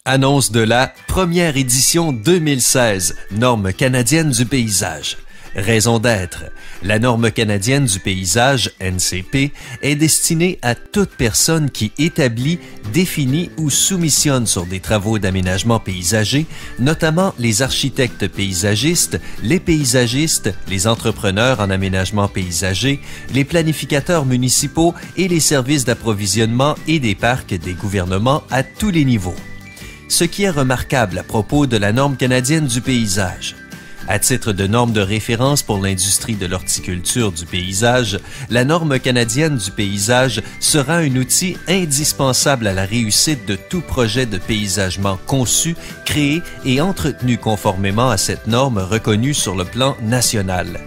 Annonce de la première édition 2016, norme canadienne du paysage. Raison d'être. La norme canadienne du paysage, NCP, est destinée à toute personne qui établit, définit ou soumissionne sur des travaux d'aménagement paysager, notamment les architectes paysagistes, les entrepreneurs en aménagement paysager, les planificateurs municipaux et les services d'approvisionnement et des parcs des gouvernements à tous les niveaux. Ce qui est remarquable à propos de la norme canadienne du paysage. À titre de norme de référence pour l'industrie de l'horticulture du paysage, la norme canadienne du paysage sera un outil indispensable à la réussite de tout projet de paysagement conçu, créé et entretenu conformément à cette norme reconnue sur le plan national.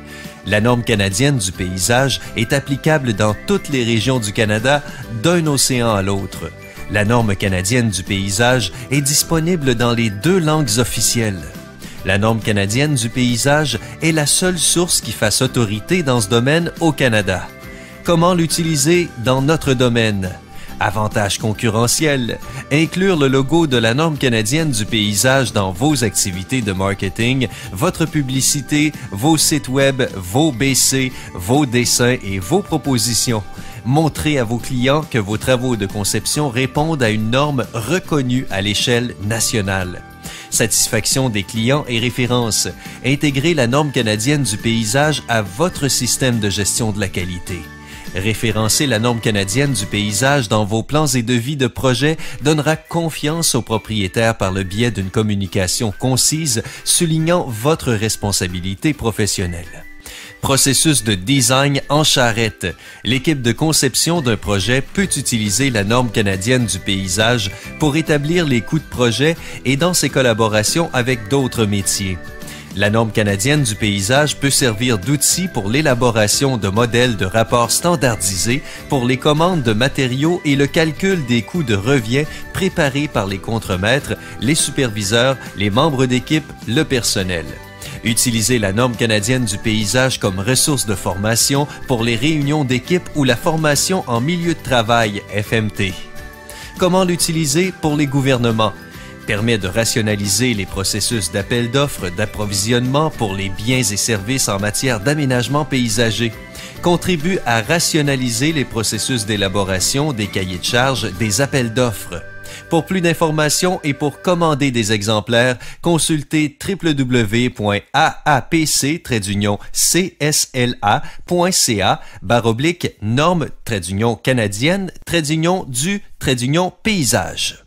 La norme canadienne du paysage est applicable dans toutes les régions du Canada, d'un océan à l'autre. La norme canadienne du paysage est disponible dans les 2 langues officielles. La norme canadienne du paysage est la seule source qui fasse autorité dans ce domaine au Canada. Comment l'utiliser dans notre domaine? Avantages concurrentiels. Inclure le logo de la norme canadienne du paysage dans vos activités de marketing, votre publicité, vos sites web, vos BC, vos dessins et vos propositions. Montrez à vos clients que vos travaux de conception répondent à une norme reconnue à l'échelle nationale. Satisfaction des clients et références. Intégrez la norme canadienne du paysage à votre système de gestion de la qualité. Référencer la norme canadienne du paysage dans vos plans et devis de projet donnera confiance aux propriétaires par le biais d'une communication concise soulignant votre responsabilité professionnelle. Processus de design en charrette. L'équipe de conception d'un projet peut utiliser la norme canadienne du paysage pour établir les coûts de projet et dans ses collaborations avec d'autres métiers. La norme canadienne du paysage peut servir d'outil pour l'élaboration de modèles de rapports standardisés pour les commandes de matériaux et le calcul des coûts de revient préparés par les contremaîtres, les superviseurs, les membres d'équipe, le personnel. Utiliser la norme canadienne du paysage comme ressource de formation pour les réunions d'équipe ou la formation en milieu de travail, FMT. Comment l'utiliser pour les gouvernements? Permet de rationaliser les processus d'appel d'offres d'approvisionnement pour les biens et services en matière d'aménagement paysager. Contribue à rationaliser les processus d'élaboration des cahiers de charges des appels d'offres. Pour plus d'informations et pour commander des exemplaires, consultez www.aapc-csla.ca/norme-canadienne-du-paysage.